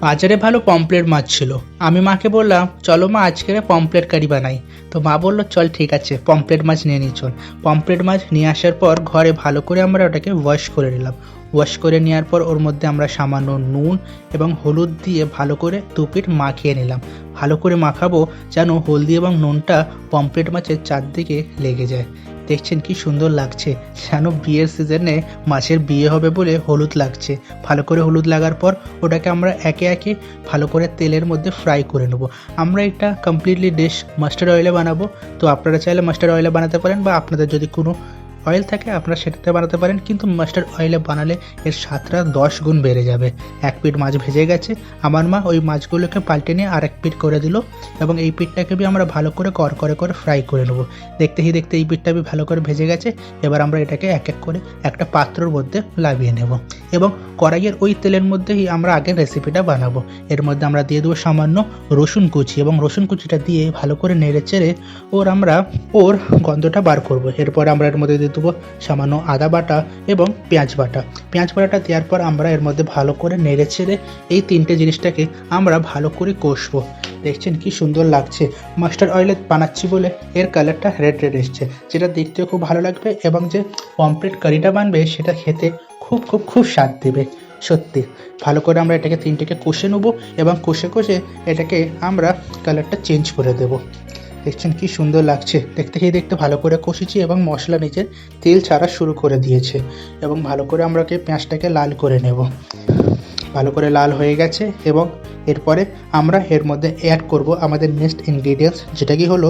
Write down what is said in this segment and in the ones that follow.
বাজারে ভালো পমফ্রেট মাছ ছিল। আমি মাকে বললাম চলো মা আজকে পমফ্রেট কারি বানাই। তো মা বললো চল ঠিক আছে পমফ্রেট মাছ নিয়ে নিই চল। পমফ্রেট মাছ নিয়ে আসার পর ঘরে ভালো করে আমরা ওটাকে ওয়াশ করে নিলাম। ওয়াশ করে নেওয়ার পর ওর মধ্যে আমরা সামান্য নুন এবং হলুদ দিয়ে ভালো করে দু পিঠ মাখিয়ে নিলাম। ভালো করে মাখাবো যেন হলদি এবং নুনটা পমফ্রেট মাছের চারদিকে লেগে যায়। দেখছেন কি সুন্দর লাগছে, যেন বিয়ের সিজনে মাছের বিয়ে হবে বলে হলুদ লাগছে। ভালো করে হলুদ লাগার পর ওটাকে আমরা একে একে ভালো করে তেলের মধ্যে ফ্রাই করে নেব। আমরা এটা কমপ্লিটলি ডিশ মাস্টার্ড অয়েলে বানাবো। তো আপনারা চাইলে মাস্টার্ড অয়েলে বানাতে পারেন, বা আপনাদের যদি কোনো অয়েল থাকে আপনারা সেটাতে বানাতে পারেন, কিন্তু মাস্টার্ড অয়েলে বানালে এর স্বাদটা 10 গুণ বেড়ে যাবে। এক পিঠ মাছ ভেজে গেছে, আমার মা ওই মাছগুলোকে পাল্টে নিয়ে আর এক পিঠ করে দিল, এবং এই পিঠটাকে বি আমরা ভালো করে করে ফ্রাই করে নেব। দেখতে এই পিঠটা বি ভালো করে ভেজে গেছে। এবার আমরা এটাকে এক এক করে একটা পাত্রর মধ্যে লাগিয়ে নেব, এবং কড়াইয়ের ওই তেলের মধ্যেই আমরা আগে রেসিপিটা বানাবো। এর মধ্যে আমরা দিয়ে দেবো সামান্য রসুন কুচি, এবং রসুন কুচিটা দিয়ে ভালো করে নেড়ে চেড়ে আমরা ওর গন্ধটা বার করব। এরপর আমরা এর মধ্যে দিয়ে দেবো সামান্য আদা বাটা এবং পেঁয়াজ বাটাটা দেওয়ার পর আমরা এর মধ্যে ভালো করে নেড়ে ছেড়ে এই তিনটে জিনিসটাকে আমরা ভালো করে কষবো। দেখছেন কি সুন্দর লাগছে, মাস্টার্ড অয়েলে বানাচ্ছি বলে এর কালারটা রেড এসছে, যেটা দেখতেও খুব ভালো লাগবে, এবং যে পমফ্রেট কারিটা বানবে সেটা খেতে খুব স্বাদ দেবে। সত্যি ভালো করে আমরা এটাকে তিনটেকে কষে নেবো, এবং কষে এটাকে আমরা কালারটা চেঞ্জ করে দেবো। দেখছেন কি সুন্দর লাগছে, দেখতে ভালো করে কষেছি, এবং মশলা নিচে তেল ছাড়া শুরু করে দিয়েছে, এবং ভালো করে আমরা পেঁয়াজটাকে লাল করে নেব। ভালো করে লাল হয়ে গেছে, এবং এরপরে আমরা এর মধ্যে অ্যাড করব আমাদের নেক্সট ইনগ্রিডিয়েন্টস, যেটা কি হলো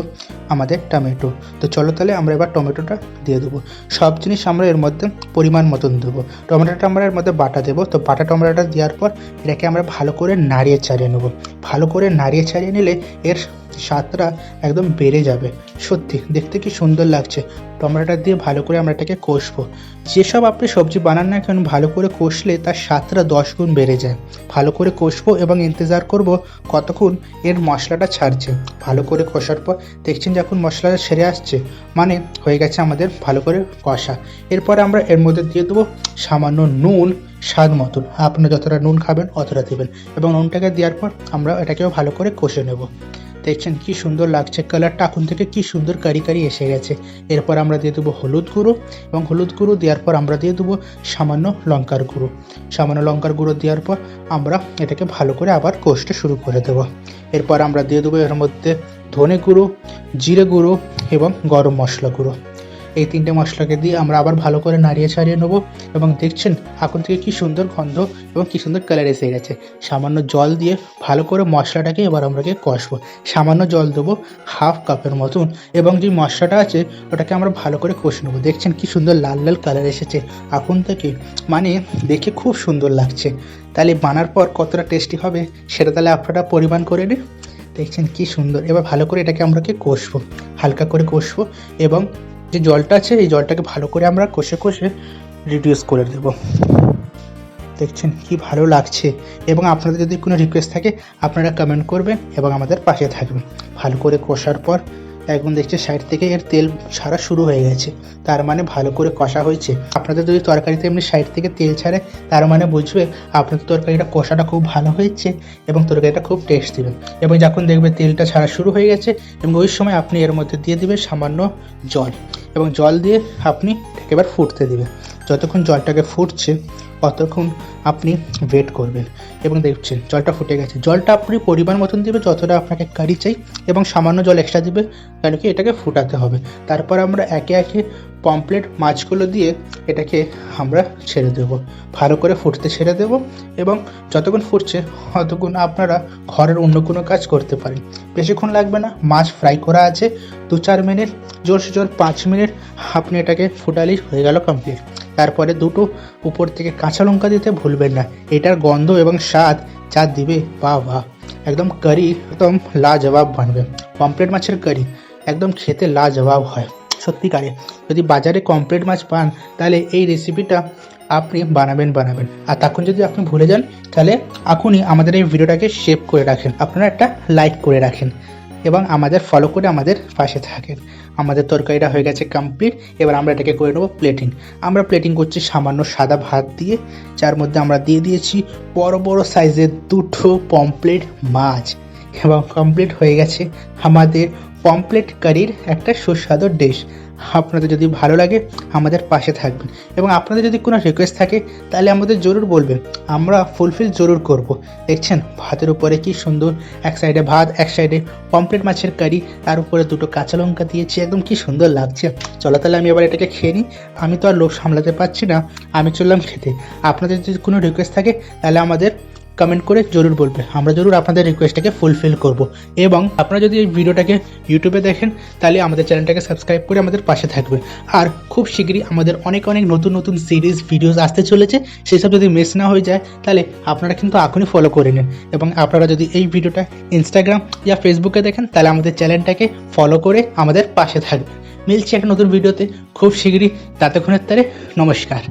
আমাদের টমেটো। তো চলো তাহলে আমরা এবার টমেটোটা দিয়ে দেবো। সব জিনিস আমরা এর মধ্যে পরিমাণ মতন দেবো। টমেটোটা আমরা এর মধ্যে বাটা দেবো। তো বাটা টমেটোটা দেওয়ার পর এটাকে আমরা ভালো করে নাড়িয়ে চাড়িয়ে নেবো। ভালো করে নাড়িয়ে চাড়িয়ে নিলে এর স্বাদটা একদম বেড়ে যাবে। সত্যি দেখতে কি সুন্দর লাগছে। টমেটোটা দিয়ে ভালো করে আমরা এটাকে কষবো। যেসব আপনি সবজি বানান না কেন ভালো করে কষলে তার স্বাদটা 10 গুণ বেড়ে যায়। ভালো করে কষবো এবং ইন্তজার করব কতক্ষণ এর মশলাটা ছাড়ছে। ভালো করে কষার পর দেখছেন যখন মশলাটা সেরে আসছে, মানে হয়ে গেছে আমাদের ভালো করে কষা। এরপরে আমরা এর মধ্যে দিয়ে দেবো সামান্য নুন, স্বাদ মতন। আপনি যতটা নুন খাবেন অতটা দেবেন, এবং নুনটাকে দেওয়ার পর আমরা এটাকেও ভালো করে কষে নেব। দেখছেন কি সুন্দর লাগছে, কালারটা এখন থেকে কি সুন্দর কারি এসে গেছে। এরপর আমরা দিয়ে দেবো হলুদ গুঁড়ো, এবং হলুদ গুঁড়ো দেওয়ার পর আমরা দিয়ে দেবো সামান্য লঙ্কার গুঁড়ো দেওয়ার পর আমরা এটাকে ভালো করে আবার কষতে শুরু করে দেবো। এরপর আমরা দিয়ে দেবো এর মধ্যে ধনে গুঁড়ো, জিরে গুঁড়ো এবং গরম মশলা গুঁড়ো। এই তিনটে মশলাকে দিয়ে আমরা আবার ভালো করে নাড়িয়ে ছাড়িয়ে নেবো, এবং দেখছেন এখন থেকে কি সুন্দর গন্ধ এবং কি সুন্দর কালার এসে গেছে। সামান্য জল দিয়ে ভালো করে মশলাটাকে এবার আমরাকে কষবো। সামান্য জল দেবো 1/2 কাপের মতন, এবং যে মশলাটা আছে ওটাকে আমরা ভালো করে কষে নেবো। দেখছেন কি সুন্দর লাল কালার এসেছে এখন থেকে, মানে দেখে খুব সুন্দর লাগছে। তাহলে বানার পর কতটা টেস্টি হবে সেটা তাহলে আপনারা পরিমাণ করে নিন। দেখছেন কি সুন্দর। এবার ভালো করে এটাকে আমরাকে কষবো, হালকা করে কষবো, এবং যে জলটা আছে এই জলটাকে ভালো করে আমরা কষে রিডিউস করে দেব। দেখছেন কি ভালো লাগছে, এবং আপনাদের যদি কোনো রিকোয়েস্ট থাকে আপনারা কমেন্ট করবেন এবং আমাদের পাশে থাকবেন। ভালো করে কষার পর এখন দেখছে সাইড থেকে এর তেল ছাড়া শুরু হয়ে গেছে, তার মানে ভালো করে কষা হয়েছে। আপনাদের যদি তরকারিতে এমনি সাইড থেকে তেল ছাড়ে তার মানে বুঝবে আপনাদের তরকারিটা কষাটা খুব ভালো হয়েছে, এবং তরকারিটা খুব টেস্ট দেবেন। এবং যখন দেখবে তেলটা ছাড়া শুরু হয়ে গেছে, এবং ওই সময় আপনি এর মধ্যে দিয়ে দেবেন সামান্য জল, এবং জল দিয়ে আপনি এবার ফুটতে দেবেন। যতক্ষণ জলটাকে ফুটছে ততক্ষণ আপনি ওয়েট করবেন, এবং দেখছেন জলটা ফুটে গেছে। জলটা আপনি পরিমাণ মতন দেবে যতটা আপনাকে কারি চাই, এবং সামান্য জল এক্সট্রা দিবে, কারণ কি এটাকে ফুটাতে হবে। তারপর আমরা একে একে পমফ্রেট মাছগুলো দিয়ে এটাকে আমরা ছেড়ে দেব, ভালো করে ফুটতে ছেড়ে দেব। এবং যতক্ষণ ফুটছে ততক্ষণ আপনারা ঘরের অন্য কোনো কাজ করতে পারেন। বেশিক্ষণ লাগবে না, মাছ ফ্রাই করা আছে, 2-4 মিনিট, জোর 5 মিনিট আপনি এটাকে ফুটালেই হয়ে গেল কমপ্লিট। তারপরে দুটো উপর থেকে কাঁচা লঙ্কা দিতে ভুলবেন না, এটার গন্ধ এবং স্বাদ যা দিবে বাহ, একদম কারি একদম লাজবাব বানবে। পমফ্রেট মাছের কারি একদম খেতে লাজবাব হয় সত্যিকারে। যদি বাজারে পমফ্রেট মাছ পান তাহলে এই রেসিপিটা আপনি বানাবেন। আর তখন যদি আপনি ভুলে যান তাহলে এখনই আমাদের এই ভিডিওটাকে সেভ করে রাখেন, আপনারা একটা লাইক করে রাখেন। এবং আমাদের ফলো করে আমাদের পাশে থাকেন। আমাদের তরকারিটা হয়ে গেছে কমপ্লিট। এবার আমরা এটাকে করে নেবো প্লেটিং। আমরা প্লেটিং করছি সামান্য সাদা ভাত দিয়ে, যার মধ্যে আমরা দিয়ে দিয়েছি বড় বড় সাইজের 2টো পমপ্লেট মাছ। এবং কমপ্লিট হয়ে গেছে আমাদের পমপ্লেট কারির একটা সুস্বাদু ডিশ। আপনাদের যদি ভালো লাগে আমাদের পাশে থাকবেন, এবং আপনাদের যদি কোনো রিকোয়েস্ট থাকে তাহলে আমাদের জরুর বলবেন, আমরা ফুলফিল জরুর করব। দেখছেন ভাতের উপরে কি সুন্দর, এক সাইডে ভাত, এক সাইডে পমপ্লেট মাছের কারি, তার উপরে 2টো কাঁচা লঙ্কা দিয়েছি, একদম কি সুন্দর লাগছে। চলো তাহলে আমি এবার এটাকে খেয়ে নিই। আমি তো আর লোভ সামলাতে পারছি না, আমি চললাম খেতে। আপনাদের যদি কোনো রিকোয়েস্ট থাকে তাহলে আমাদের কমেন্ট করে জরুর বলবে, আমরা জরুর আপনাদের রিকোয়েস্টটাকে ফুলফিল করব। এবং আপনারা যদি এই ভিডিওটাকে ইউটিউবে দেখেন তাহলে আমাদের চ্যানেলটাকে সাবস্ক্রাইব করে আমাদের পাশে থাকবে। আর খুব শীঘ্রই আমাদের অনেক নতুন নতুন সিরিজ ভিডিওস আসতে চলেছে, সেই সব যদি মিস না হয়ে যায় তাহলে আপনারা কিন্তু এখনই ফলো করে নিন। এবং আপনারা যদি এই ভিডিওটা ইনস্টাগ্রাম বা ফেসবুকে দেখেন তাহলে আমাদের চ্যানেলটাকে ফলো করে আমাদের পাশে থাকবে। মিলছি একটা নতুন ভিডিওতে খুব শীঘ্রই, ততক্ষণের তারে নমস্কার।